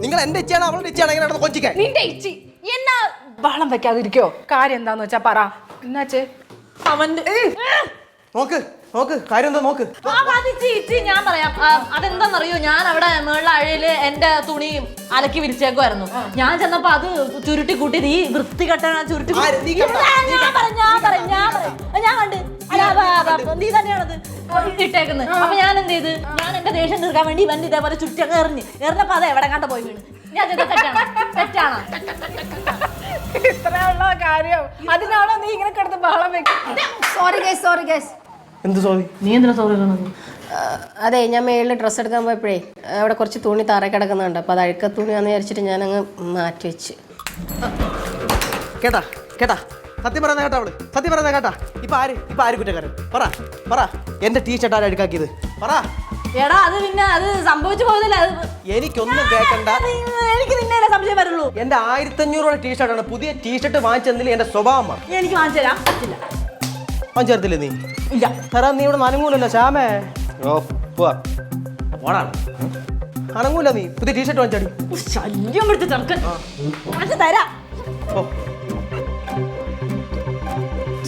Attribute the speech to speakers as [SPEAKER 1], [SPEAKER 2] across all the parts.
[SPEAKER 1] നിങ്ങൾ എന്റെ ഇച്ചയാണ് അവളുടെ ഇച്ചയാണ് എങ്ങനെ കൊച്ചിക്കാൻ
[SPEAKER 2] നിന്റെ ഇച്ചി എന്നാ ബഹളം വെക്കാതിരിക്കോ? കാര്യം എന്താന്ന് വെച്ചാ പറ. എന്നാച്ചേ
[SPEAKER 3] അവന്റെ
[SPEAKER 1] നോക്ക് നോക്ക് കാര്യം എന്താ നോക്ക്.
[SPEAKER 3] ഞാൻ പറയാം. അതെന്താന്നറിയോ, ഞാൻ അവിടെ മേളിലെ അഴയില് എന്റെ തുണി അലക്കി വിരിച്ചേക്കുമായിരുന്നു. ഞാൻ ചെന്നപ്പോ അത് ചുരുട്ടി കൂട്ടി ഈ വൃത്തികെട്ട ചുരുട്ടി ഞാൻ കണ്ട് നീ തന്നെയാണത് ഇട്ടേക്കുന്നത്. അപ്പൊ ഞാൻ എന്ത് ചെയ്ത്, ഞാൻ എന്റെ ദേഷ്യം തീർക്കാൻ വേണ്ടി ഇവൻ ഇതേപോലെ ചുറ്റൊക്കെ എറിഞ്ഞപ്പോ അത് എവിടെ കണ്ട പോയി വീണ്. ഞാൻ തെറ്റാണോ?
[SPEAKER 2] ഇത്രയുള്ള കാര്യം അതിനാണോ നീ ഇങ്ങനെ കിടന്ന് ബഹളം വെക്കുന്നത്?
[SPEAKER 4] Sorry guys.
[SPEAKER 1] എന്ത് സോറി?
[SPEAKER 3] നീ എന്തിനാ സോറി കാണുന്നത്?
[SPEAKER 4] അതെ, ഞാൻ മേളിൽ ഡ്രസ്സ് എടുക്കാൻ പോയപ്പോഴേ അവിടെ കുറച്ച് തുണി തറ കിടക്കുന്നുണ്ട്. അപ്പോൾ അത് അഴുക്ക തുണിയാന്ന് വിചാരിച്ചിട്ട് ഞാനങ്ങ് മാറ്റി വെച്ച്.
[SPEAKER 1] കേട്ടാ കേട്ടാ സത്യം പറയുന്ന കേട്ടാ അവള് സത്യം പറയുന്ന കേട്ടാ. ഇപ്പൊ ആര് കുറ്റക്കാരൻ? പറ എന്റെ ടീഷർട്ട് ആര് അഴുക്കാക്കിയത്? പറ.
[SPEAKER 3] എടാ അത് പിന്നെ അത് സംഭവിച്ചു പോയതല്ലേ.
[SPEAKER 1] എനിക്കൊന്നും കേൾക്കണ്ട.
[SPEAKER 3] എനിക്ക് നിന്നെ സംശയം വരുള്ളൂ.
[SPEAKER 1] എന്റെ 1500 ടീഷർട്ടാണ്. പുതിയ ടീഷർട്ട് വാങ്ങിച്ചെന്നില്ല എന്റെ സ്വഭാവം
[SPEAKER 3] എനിക്ക് വാങ്ങിച്ചു തരാൻ പറ്റില്ല.
[SPEAKER 1] വാങ്ങിച്ചേർത്തില്ലേ നീ?
[SPEAKER 3] ഇല്ല
[SPEAKER 1] തരാ. നീ ഇവിടെ നനങ്ങൂലല്ലോ ശ്യാമേ. അനങ്ങൂല. നീ പുതിയ ടീഷർട്ട് വാങ്ങിച്ചാടി.
[SPEAKER 3] ശല്യം പിടിച്ച ചെറുക്കൻ. വാങ്ങിച്ചു തരാം.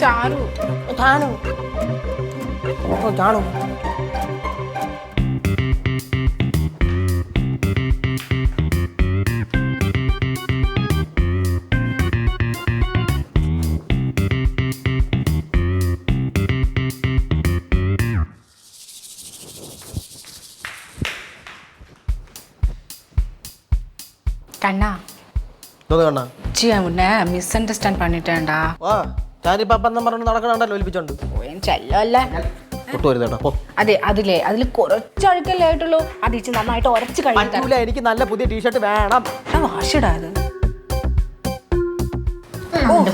[SPEAKER 2] ചാരു
[SPEAKER 1] കാണൂ.
[SPEAKER 2] கண்ணா
[SPEAKER 1] കണ്ണാ
[SPEAKER 2] ஜி உன்னை மிஸ் அண்டர்ஸ்டாண்ட் பண்ணிட்டேன்டா.
[SPEAKER 1] ഞാനിപ്പോ അപ്പം പറഞ്ഞു നടക്കണണ്ടല്ലോ ഒലിപ്പിച്ചോണ്ട്
[SPEAKER 2] ചെല്ലല്ലേ അതെ. അതില് കുറച്ച് അഴുക്കല്ലേ ആയിട്ടുള്ളൂ. അത് ഇച്ച് നന്നായിട്ട് ഉരച്ച് കഴിയൂല.
[SPEAKER 1] എനിക്ക് നല്ല പുതിയ ടീഷർട്ട് വേണം.
[SPEAKER 2] വാഷിടാ അത്.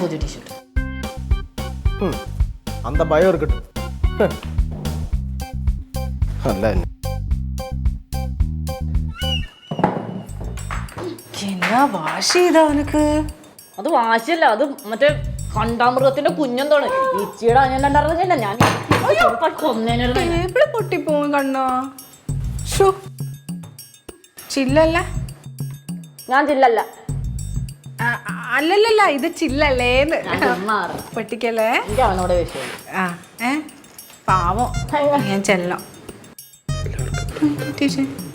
[SPEAKER 3] പുതിയ ടീഷർട്ട്
[SPEAKER 1] അന്ത ഭയം ഇരിക്കട്ടെ. അല്ല
[SPEAKER 2] എന്നാ വാഷ് ചെയ്താ അവനക്ക്?
[SPEAKER 3] അത് വാശിയല്ല, അത് മറ്റേ കണ്ടാമൃഗത്തിന്റെ കുഞ്ഞെന്താണ് ഇച്ചിയുടെ അഞ്ഞണ്ടായിരുന്നില്ല. ഞാൻ
[SPEAKER 2] ടേബിള് പൊട്ടിപ്പോവും കണ്ണാ. ചില്ലല്ല.
[SPEAKER 3] ഞാൻ ചില്ലല്ല.
[SPEAKER 2] അല്ലല്ല ഇത് ചില്ലല്ലേന്ന്. പൊട്ടിക്കല്ലേ.
[SPEAKER 3] എനിക്ക് അവനോട് വിഷയം.
[SPEAKER 2] പാവം ഞാൻ ചെല്ലാം.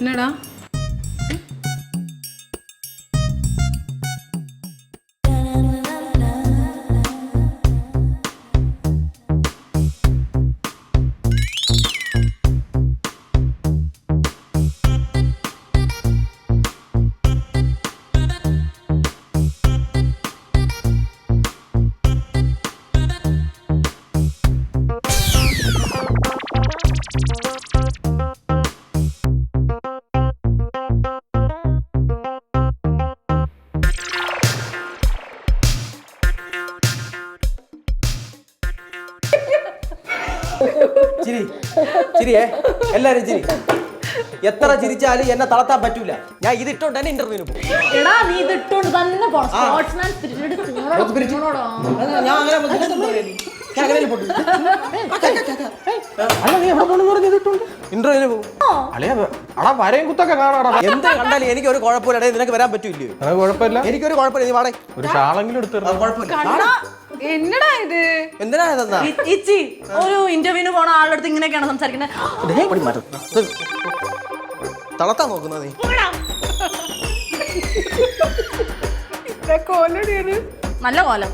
[SPEAKER 2] എന്നടാ
[SPEAKER 1] ചിരി ചിരിയേ എല്ലാരും ചിരി. എത്ര ചിരിച്ചാലും എന്നെ തളർത്താൻ പറ്റൂല. ഞാൻ ഇതിട്ടോണ്ട് തന്നെ ഇന്റർവ്യൂവിന് പോകും.
[SPEAKER 3] നീ ഇതിട്ടോണ്ട് തന്നെ
[SPEAKER 1] ഇന്റർവ്യൂവിന് പോകും. എന്ത് കണ്ടാലും എനിക്ക് ഒരു കുഴപ്പമില്ല. നിനക്ക് വരാൻ പറ്റൂല്ലോ?
[SPEAKER 5] കുഴപ്പമില്ല.
[SPEAKER 1] എനിക്കൊരു കുഴപ്പമില്ല. നീ വാടേ
[SPEAKER 5] ഒരു ഷാളെങ്കിലും എടുത്തു.
[SPEAKER 2] എന്നടാ ഇത്?
[SPEAKER 1] എന്തിനാ ഇതെന്നാ?
[SPEAKER 3] ഇച്ചി ഒരു ഇന്റർവ്യൂവിന് പോണ ആളുടെ അടുത്ത് ഇങ്ങനെയൊക്കെയാണ് സംസാരിക്കുന്നത്.
[SPEAKER 1] തളർത്താൻ നോക്കുന്ന നീ
[SPEAKER 3] നല്ല കോലം.